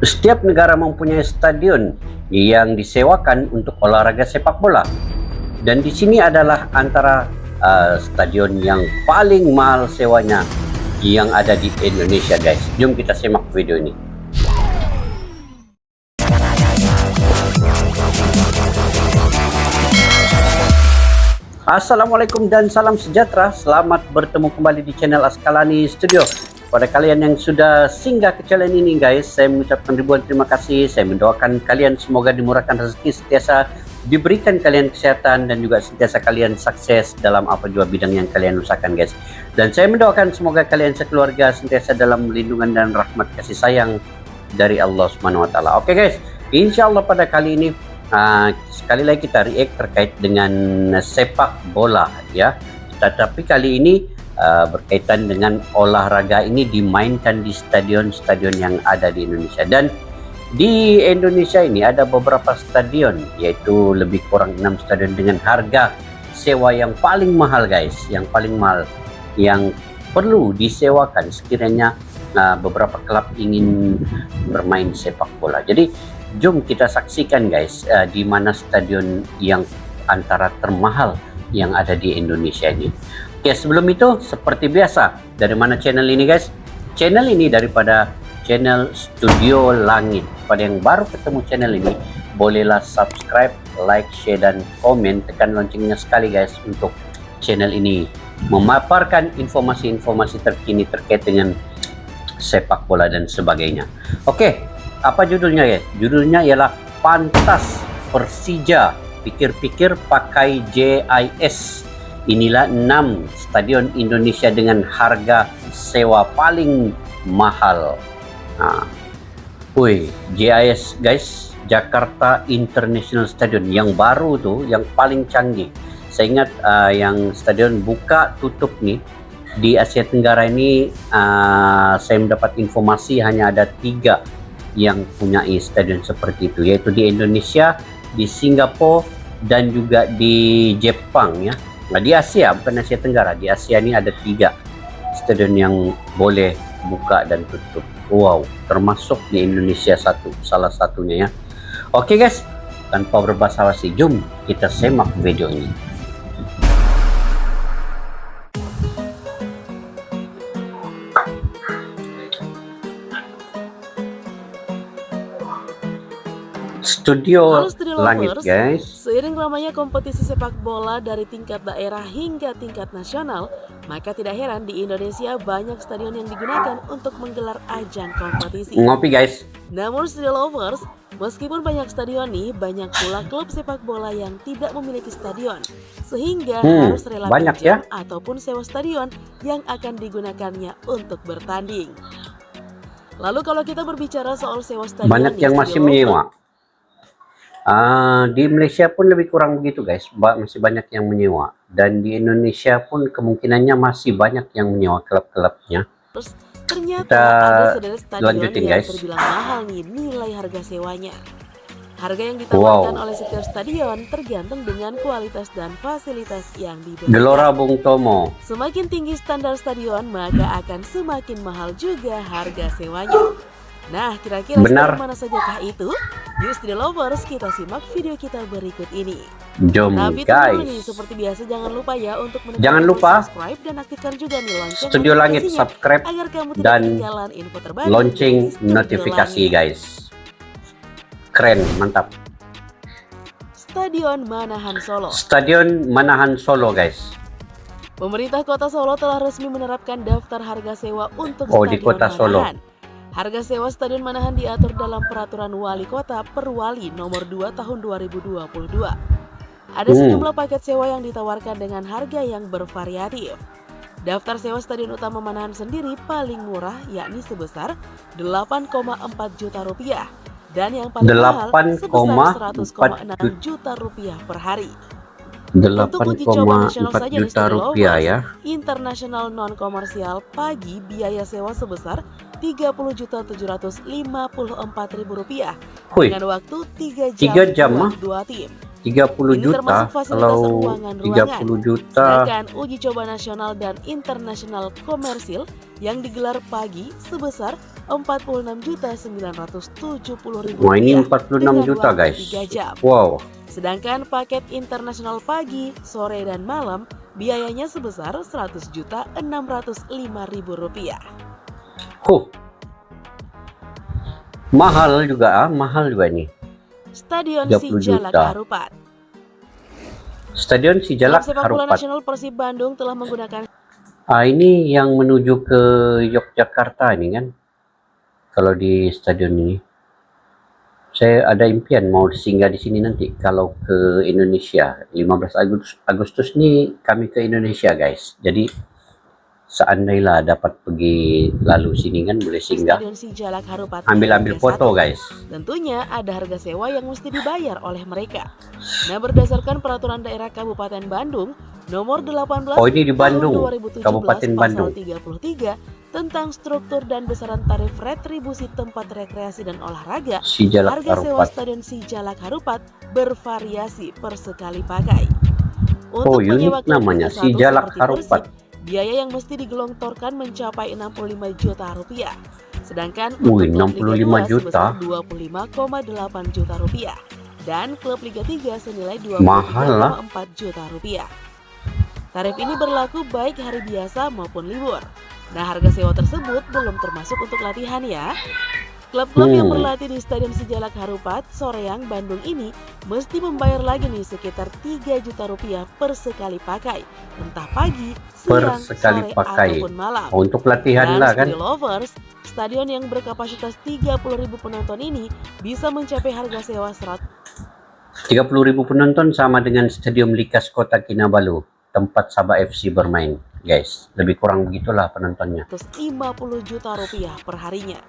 Setiap negara mempunyai stadion yang disewakan untuk olahraga sepak bola. Dan di sini adalah antara stadion yang paling mahal sewanya yang ada di Indonesia, guys. Jom kita simak video ini. Assalamualaikum dan salam sejahtera. Selamat bertemu kembali di channel Askalani Studio. Pada kalian yang sudah singgah ke channel ini, guys, saya mengucapkan ribuan terima kasih. Saya mendoakan kalian semoga dimurahkan rezeki, sentiasa diberikan kalian kesehatan, dan juga sentiasa kalian sukses dalam apa jua bidang yang kalian usahakan, guys. Dan saya mendoakan semoga kalian sekeluarga sentiasa dalam lindungan dan rahmat kasih sayang dari Allah Subhanahu wa taala. Oke, guys, insyaallah pada kali ini sekali lagi kita react terkait dengan sepak bola, ya. Tetapi kali ini berkaitan dengan olahraga ini dimainkan di stadion-stadion yang ada di Indonesia. Dan di Indonesia ini ada beberapa stadion, yaitu lebih kurang 6 stadion dengan harga sewa yang paling mahal, guys, yang paling mahal, yang perlu disewakan sekiranya beberapa klub ingin bermain sepak bola. Jadi jom kita saksikan, guys, di mana stadion yang antara termahal yang ada di Indonesia ini. Oke, sebelum itu seperti biasa, dari mana channel ini, guys? Channel ini daripada channel Studio Langit. Pada yang baru ketemu channel ini, bolehlah subscribe, like, share, dan komen. Tekan loncengnya sekali, guys, untuk channel ini memaparkan informasi-informasi terkini terkait dengan sepak bola dan sebagainya. Oke, apa judulnya, guys? Judulnya ialah Pantas Persija Pikir-pikir Pakai JIS. Inilah 6 stadion Indonesia dengan harga sewa paling mahal. JIS, guys, Jakarta International Stadium yang baru tuh, yang paling canggih. Saya ingat yang stadion buka tutup nih di Asia Tenggara ini, saya mendapat informasi hanya ada 3 yang punya stadion seperti itu, yaitu di Indonesia, di Singapura, dan juga di Jepang, ya. Nah, di Asia, bukan Asia Tenggara, di Asia ini ada 3 stadion yang boleh buka dan tutup. Wow, termasuk di Indonesia salah satunya, ya. Oke, guys, tanpa berbasa-basi, jom kita simak video ini. Studio Langit, guys. Seiring ramainya kompetisi sepak bola dari tingkat daerah hingga tingkat nasional, maka tidak heran di Indonesia banyak stadion yang digunakan untuk menggelar ajang kompetisi. Ngopi, guys. Namun Studio Lovers, meskipun banyak stadion nih, banyak pula klub sepak bola yang tidak memiliki stadion, sehingga harus rela pinjam ataupun sewa stadion yang akan digunakannya untuk bertanding. Lalu kalau kita berbicara soal sewa stadion, banyak yang masih menyewa. Di Malaysia pun lebih kurang begitu, guys. Masih banyak yang menyewa. Dan di Indonesia pun kemungkinannya masih banyak yang menyewa klub-klubnya. Terus ternyata ada sederet stadion yang guys, terbilang mahal nih nilai harga sewanya. Harga yang ditawarkan oleh setiap stadion tergantung dengan kualitas dan fasilitas yang diberikan. Gelora Bung Tomo. Semakin tinggi standar stadion, maka akan semakin mahal juga harga sewanya. Nah, kira-kira stadion mana sajakah itu? Yuk, Studio Lovers, kita simak video kita berikut ini. Jom, tapi guys. Nih, seperti biasa jangan lupa ya untuk subscribe dan aktifkan juga nih lonceng Studio Langit, subscribe agar kamu tidak dan ketinggalan info terbaru lonceng notifikasi, guys. Keren, mantap. Stadion Manahan Solo. Stadion Manahan Solo, guys. Pemerintah Kota Solo telah resmi menerapkan daftar harga sewa untuk di Kota Solo. Harga sewa Stadion Manahan diatur dalam Peraturan Wali Kota Perwali Nomor 2 Tahun 2022. Ada sejumlah paket sewa yang ditawarkan dengan harga yang bervariatif. Daftar sewa Stadion Utama Manahan sendiri paling murah yakni sebesar 8,4 juta rupiah dan yang paling mahal sebesar 100,6 juta rupiah per hari. Untuk uji coba nasional saja di Studio Lovers, ya. Internasional non komersial pagi biaya sewa sebesar Rp30.754.000 dengan waktu 3 jam 2 tim. 30 juta kalau 30 juta. Sedangkan uji coba nasional dan internasional komersil yang digelar pagi sebesar Rp46.970.000 Wah, ini 46 dengan juta waktu guys. 3 jam. Wow. Sedangkan paket internasional pagi, sore, dan malam biayanya sebesar Rp100.605.000. Mahal juga ini. Stadion 30 Sijalak juta. Harupat. Stadion Sijalak Klub sepak bola Harupat. nasional Persib Bandung telah menggunakan Ini yang menuju ke Yogyakarta ini kan. Kalau di stadion ini. Saya ada impian mau singgah di sini nanti kalau ke Indonesia. 15 Agustus ini kami ke Indonesia guys. Jadi seandainya dapat pergi lalu sini kan boleh singgah. Stadion Sijalak Harupat Ambil foto guys. Tentunya ada harga sewa yang mesti dibayar oleh mereka. Nah, berdasarkan peraturan daerah Kabupaten Bandung nomor 18 ini di Bandung, tahun 2017 Kabupaten pasal Bandung. 33 tentang struktur dan besaran tarif retribusi tempat rekreasi dan olahraga. Sijalak Harga sewa Harupat. Stadion Sijalak Harupat bervariasi per sekali pakai. Untuk unik menyewa klub namanya, Liga 1 Sijalak seperti Harupat. Persib, biaya yang mesti digelontorkan mencapai Rp65 juta. Sedangkan untuk klub Liga 2 sebesar Rp25,8 juta dan klub Liga 3 senilai Rp23,4 juta. Tarif ini berlaku baik hari biasa maupun libur. Nah, harga sewa tersebut belum termasuk untuk latihan ya. Klub-klub yang berlatih di Stadion Sijalak Harupat, Soreang, Bandung ini mesti membayar lagi nih sekitar Rp3 juta per sekali pakai, entah pagi, siang, sore, ataupun malam. Untuk latihan lah kan. Studio Lovers, stadion yang berkapasitas 30.000 penonton ini bisa mencapai harga sewa 30.000 penonton sama dengan Stadion Likas Kota Kinabalu, tempat Sabah FC bermain, guys. Lebih kurang begitulah penontonnya. Rp50 juta per harinya.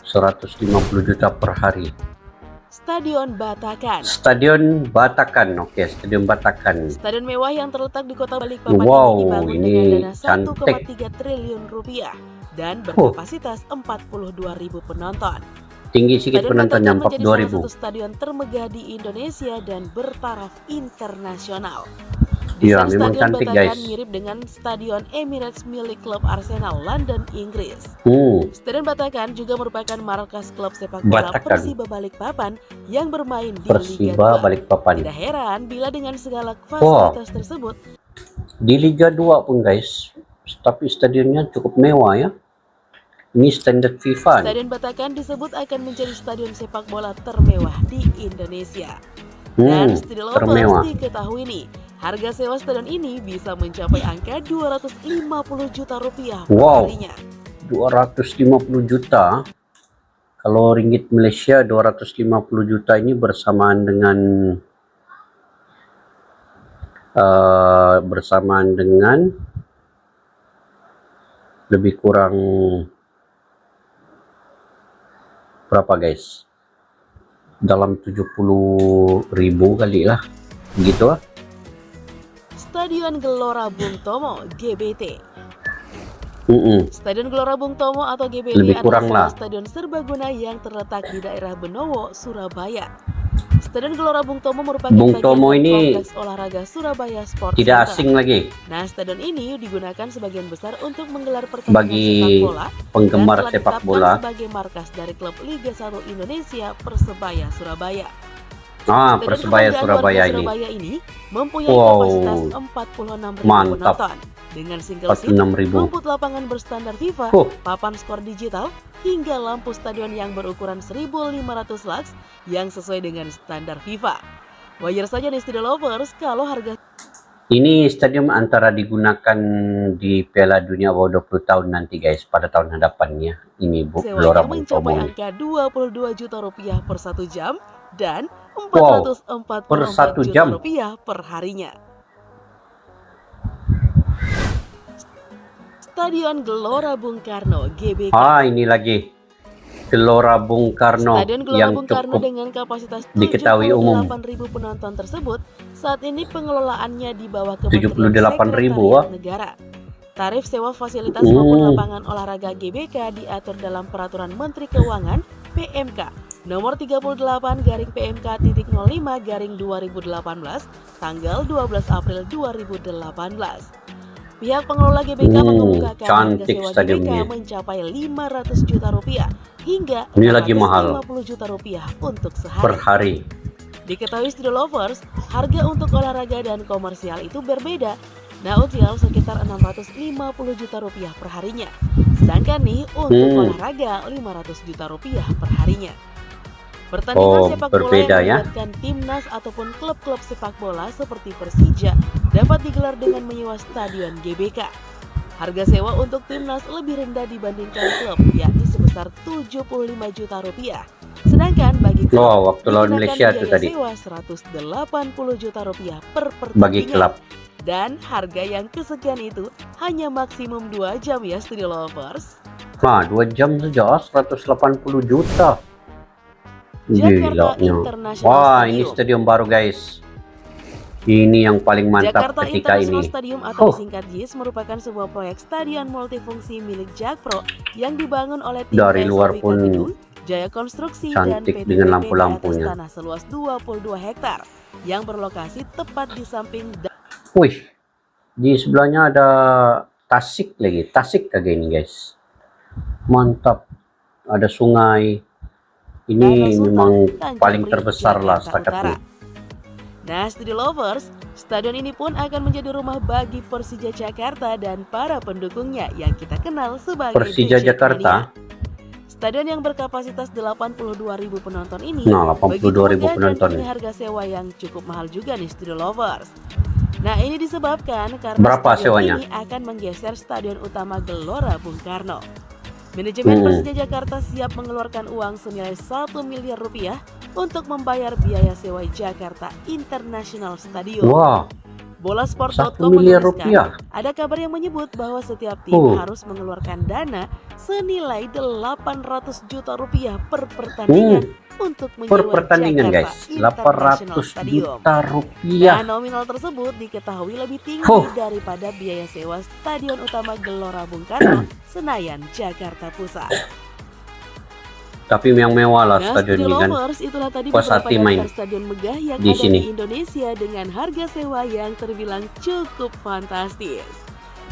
150 juta per hari. Stadion Batakan. Stadion Batakan, oke, Stadion Batakan. Stadion mewah yang terletak di Kota Balikpapan Wow, ini dibangun ini dengan dana cantik. Rp1,3 triliun dan berkapasitas 42.000 penonton. Tinggi sedikit penontonnya, menjadi 42.000. salah satu stadion termegah di Indonesia dan bertaraf internasional. Iya, Desain memang Stadion cantik Batakan guys. mirip dengan Stadion Emirates milik klub Arsenal London, Inggris. Stadion Batakan juga merupakan markas klub sepak bola Batakan. Persiba Balikpapan yang bermain di Persiba Liga 2. Balikpapan. Tidak heran bila dengan segala fasilitas tersebut Di Liga 2 pun guys, tapi stadionnya cukup mewah ya. Ini standar FIFA. Stadion Batakan disebut akan menjadi stadion sepak bola termewah di Indonesia. Dan Studio Lovers diketahui nih, harga sewa stadion ini bisa mencapai angka Rp250 juta per harinya. 250 juta. Kalau ringgit Malaysia 250 juta ini bersamaan dengan lebih kurang berapa guys? Dalam 70.000 kali lah, begitu lah. Stadion Gelora Bung Tomo (GBT). Stadion Gelora Bung Tomo atau GBT Lebih kurang adalah lah. stadion serbaguna yang terletak di daerah Benowo, Surabaya. Stadion Gelora Bung Tomo merupakan Bung bagian Tomo dari ini kompleks olahraga Surabaya Sport tidak Center. asing lagi Nah, stadion ini digunakan sebagian besar untuk menggelar pertandingan bagi sepak bola penggemar dan telah sepak ditetapkan bola. sebagai markas dari klub Liga 1 Indonesia Persebaya Surabaya. Stadion Persebaya Kebanggaan Surabaya warga ini. Surabaya ini mempunyai kapasitas 46.000 Mantap. penonton dengan single seat, 46.000. rumput lapangan berstandar FIFA, papan skor digital, hingga lampu stadion yang berukuran 1.500 lux yang sesuai dengan standar FIFA. Wajar saja nih Studio Lovers kalau harga Ini stadion antara digunakan di Piala Dunia U20 tahun nanti guys, pada tahun hadapannya. Ini Gelora sewanya Bung Tomo. mencapai angka Rp22 juta per 1 jam dan Rp444 per 1 jam. juta per harinya. Stadion Gelora Bung Karno (GBK). Ini lagi Gelora Bung Karno Stadion Gelora yang Bung Karno cukup dengan kapasitas diketahui umum. 78.000 penonton tersebut saat ini pengelolaannya di bawah 78.000, Sekretariat Negara. Tarif sewa fasilitas maupun lapangan olahraga GBK diatur dalam Peraturan Menteri Keuangan (PMK) Nomor 38/PMK.05/2018 tanggal 12 April 2018. Pihak pengelola GBK mengemukakan harga cantik sewa stadionnya. GBK mencapai 500 juta rupiah hingga Ini lagi mahal 450 juta rupiah untuk per sehari. hari. Diketahui Studio Lovers, harga untuk olahraga dan komersial itu berbeda. Nautil sekitar 650 juta rupiah per harinya. Sedangkan nih untuk olahraga 500 juta rupiah per harinya. Pertandingan sepak bola berbeda yang ya. melibatkan timnas ataupun klub-klub sepak bola seperti Persija dapat digelar dengan menyewa stadion GBK. Harga sewa untuk timnas lebih rendah dibandingkan klub, yakni sebesar 75 juta rupiah. Sedangkan bagi klub, Waktu lawan Malaysia itu tadi. sewa 180 juta rupiah per Bagi pertandingan. klub. Dan harga yang kesekian itu hanya maksimum 2 jam ya Studio Lovers. Nah, 2 jam saja 180 juta. Jakarta Gilanya. International Wah, Stadium. ini stadion baru guys. Ini yang paling mantap Jakarta ketika International ini. Stadium atau disingkat JIS merupakan sebuah proyek stadion multifungsi milik Jakpro yang dibangun oleh tim Dari luar PSBK pun Gedung, Jaya Konstruksi dan cantik PTBP dengan di atas lampu-lampunya. tanah seluas 22 hektar yang berlokasi tepat di samping Wih, di sebelahnya ada Tasik lagi. Tasik kagak ini guys. Mantap. Ada sungai. Ini Danau Sultan, memang Tanjung paling Priok, terbesar lah Jakarta setakat Utara. ini. Nah, Studio Lovers, stadion ini pun akan menjadi rumah bagi Persija Jakarta dan para pendukungnya yang kita kenal sebagai Persija The Jakarta. Jackmania. Stadion yang berkapasitas 82.000 penonton ini, Nah, begitu 82.000 megah dan penonton punya nih. harga sewa yang cukup mahal juga nih Studio Lovers. Nah, ini disebabkan karena Berapa stadion sewanya? ini akan menggeser stadion utama Gelora Bung Karno. Manajemen Persija Jakarta siap mengeluarkan uang senilai 1 miliar rupiah untuk membayar biaya sewa Jakarta International Stadium. Wah, Bolasport.com 1 miliar menuliskan, rupiah. ada kabar yang menyebut bahwa setiap tim harus mengeluarkan dana senilai 800 juta rupiah per pertandingan untuk menyewa Per pertandingan Jakarta guys, International 800 Stadium. juta rupiah. Nah, nominal tersebut diketahui lebih tinggi daripada biaya sewa Stadion Utama Gelora Bung Karno, Senayan, Jakarta Pusat. Tapi yang mewah lah Nah, stadion Studio ini kan. Lovers, itulah tadi Puas beberapa hati main daftar stadion megah yang di ada sini. di Indonesia dengan harga sewa yang terbilang cukup fantastis.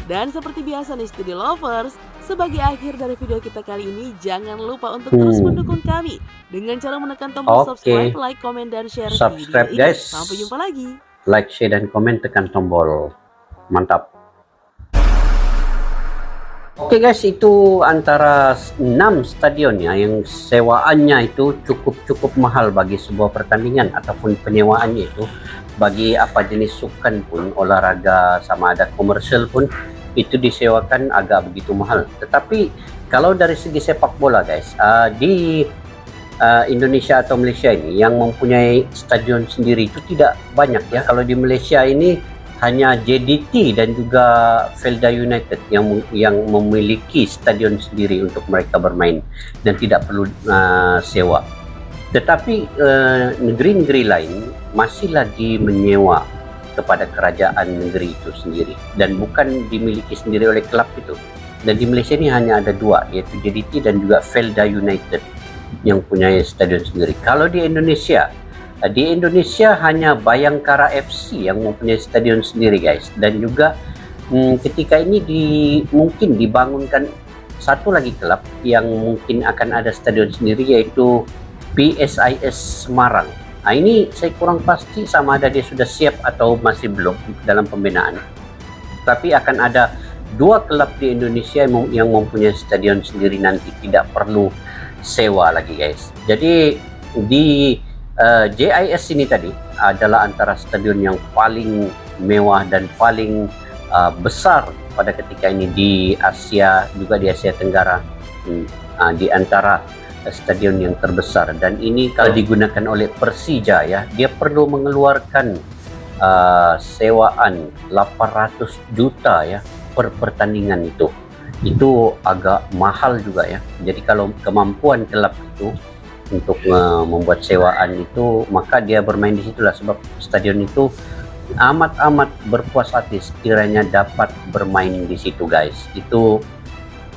Dan seperti biasa nih Studio Lovers, sebagai akhir dari video kita kali ini, jangan lupa untuk terus mendukung kami dengan cara menekan tombol subscribe, like, komen, dan share Subscribe, video ini. guys. Sampai jumpa lagi. Like, share, dan komen, tekan tombol. Mantap. Oke guys, itu antara 6 stadion ya yang sewaannya itu cukup mahal bagi sebuah pertandingan ataupun penyewaannya itu bagi apa jenis sukan pun, olahraga sama ada komersial pun itu disewakan agak begitu mahal. Tetapi kalau dari segi sepak bola guys, di Indonesia atau Malaysia ini yang mempunyai stadion sendiri itu tidak banyak ya. Kalau di Malaysia ini hanya JDT dan juga Felda United yang memiliki stadion sendiri untuk mereka bermain dan tidak perlu sewa. Tetapi negeri-negeri lain masih lagi menyewa kepada kerajaan negeri itu sendiri dan bukan dimiliki sendiri oleh klub itu. Dan di Malaysia ini hanya ada 2, yaitu JDT dan juga Felda United yang punya stadion sendiri. Kalau di Indonesia hanya Bayangkara FC yang mempunyai stadion sendiri guys, dan juga ketika ini mungkin dibangunkan satu lagi klub yang mungkin akan ada stadion sendiri, yaitu PSIS Semarang. Nah, ini saya kurang pasti sama ada dia sudah siap atau masih belum dalam pembinaan, tapi akan ada 2 klub di Indonesia yang mempunyai stadion sendiri nanti, tidak perlu sewa lagi guys. Jadi di JIS ini tadi adalah antara stadion yang paling mewah dan paling besar pada ketika ini di Asia, juga di Asia Tenggara, di antara stadion yang terbesar. Dan ini kalau digunakan oleh Persija ya, dia perlu mengeluarkan sewaan 800 juta ya per pertandingan itu agak mahal juga ya. Jadi kalau kemampuan klub itu untuk membuat sewaan itu, maka dia bermain di situlah, sebab stadion itu amat berpuas hati sekiranya dapat bermain di situ guys. Itu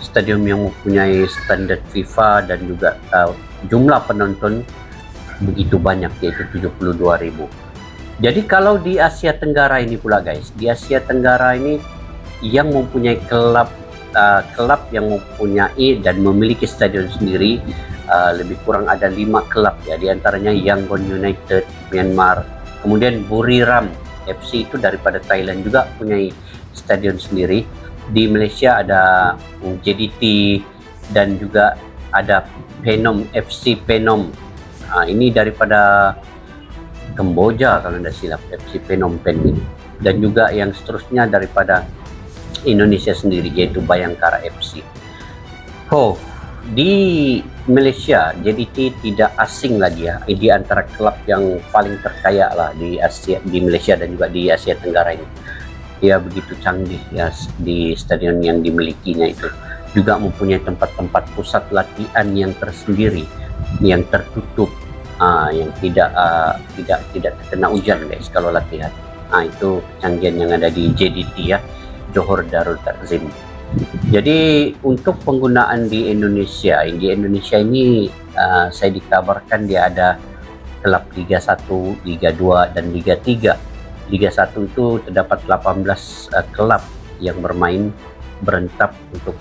stadion yang mempunyai standar FIFA dan juga jumlah penonton begitu banyak, yaitu 72.000. Jadi kalau di Asia Tenggara ini pula guys, di Asia Tenggara ini yang mempunyai klub yang mempunyai dan memiliki stadion sendiri lebih kurang ada 5 klub ya, diantaranya Yangon United Myanmar, kemudian Buriram FC itu daripada Thailand juga punya stadion sendiri. Di Malaysia ada JDT dan juga ada Phenom FC Phenom. Ini daripada Kamboja kalau tidak silap, FC Phnom Penh ini. Dan juga yang seterusnya daripada Indonesia sendiri yaitu Bayangkara FC. Di Malaysia JDT tidak asing lagi ya, di antara klub yang paling terkaya lah di Asia, di Malaysia dan juga di Asia Tenggara ini. Dia begitu canggih ya di stadion yang dimilikinya itu. Juga mempunyai tempat-tempat pusat latihan yang tersendiri, yang tertutup, yang tidak terkena hujan guys kalau latihan. Itu kecanggihan yang ada di JDT ya, Johor Darul Takzim. Jadi untuk penggunaan di Indonesia ini saya dikabarkan dia ada klub Liga 1, Liga 2 dan Liga 3. Liga 1 itu terdapat 18 klub yang bermain berentap untuk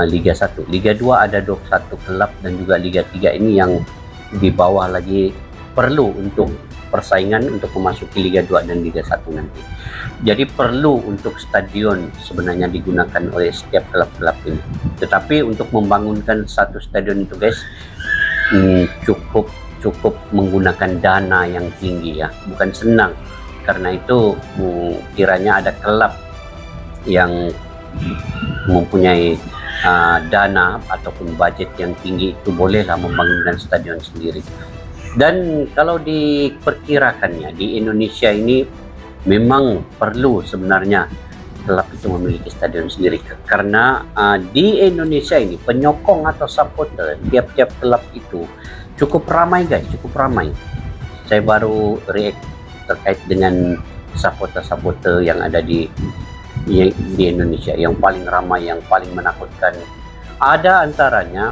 Liga 1. Liga 2 ada 21 klub dan juga Liga 3 ini yang di bawah lagi perlu untuk persaingan untuk memasuki Liga 2 dan Liga 1 nanti. Jadi perlu untuk stadion sebenarnya digunakan oleh setiap klub-klub ini. Tetapi untuk membangunkan satu stadion itu guys cukup menggunakan dana yang tinggi ya, bukan senang. Karena itu kiranya ada klub yang mempunyai dana ataupun budget yang tinggi itu bolehlah membangunkan stadion sendiri. Dan kalau diperkirakannya di Indonesia ini memang perlu sebenarnya klub itu memiliki stadion sendiri, karena di Indonesia ini penyokong atau supporter tiap-tiap klub itu cukup ramai guys, cukup ramai. Saya baru react terkait dengan supporter yang ada di Indonesia yang paling ramai, yang paling menakutkan. Ada antaranya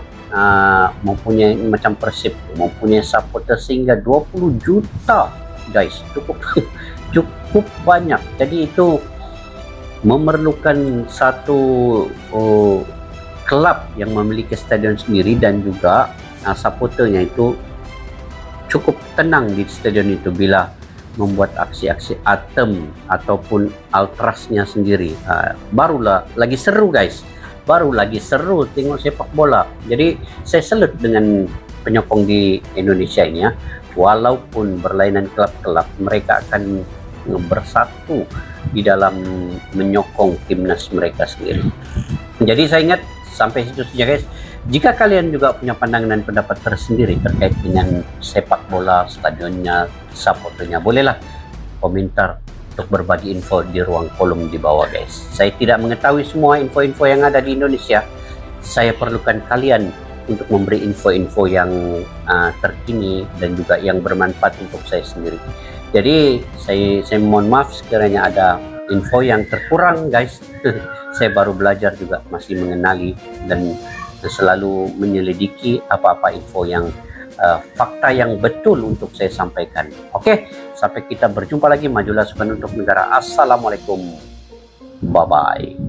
mempunyai macam Persib, mempunyai supporter sehingga 20 juta guys, cukup banyak. Jadi itu memerlukan satu klub yang memiliki stadion sendiri dan juga supporternya itu cukup tenang di stadion itu bila membuat aksi-aksi atem ataupun ultrasnya sendiri. Barulah lagi seru guys, baru lagi seru tengok sepak bola. Jadi saya salut dengan penyokong di Indonesia ini ya, walaupun berlainan klub-klub, mereka akan bersatu di dalam menyokong timnas mereka sendiri. Jadi saya ingat sampai situ saja guys. Jika kalian juga punya pandangan dan pendapat tersendiri terkait dengan sepak bola, stadionnya, supporternya, bolehlah komentar untuk berbagi info di ruang kolom di bawah guys. Saya tidak mengetahui semua info-info yang ada di Indonesia. Saya perlukan kalian untuk memberi info-info yang terkini dan juga yang bermanfaat untuk saya sendiri. Jadi saya mohon maaf sekiranya ada info yang terkurang guys. Saya baru belajar juga, masih mengenali dan selalu menyelidiki apa-apa info yang fakta yang betul untuk saya sampaikan. Oke, sampai kita berjumpa lagi. Majulah Sukan untuk Negara. Assalamualaikum, bye bye.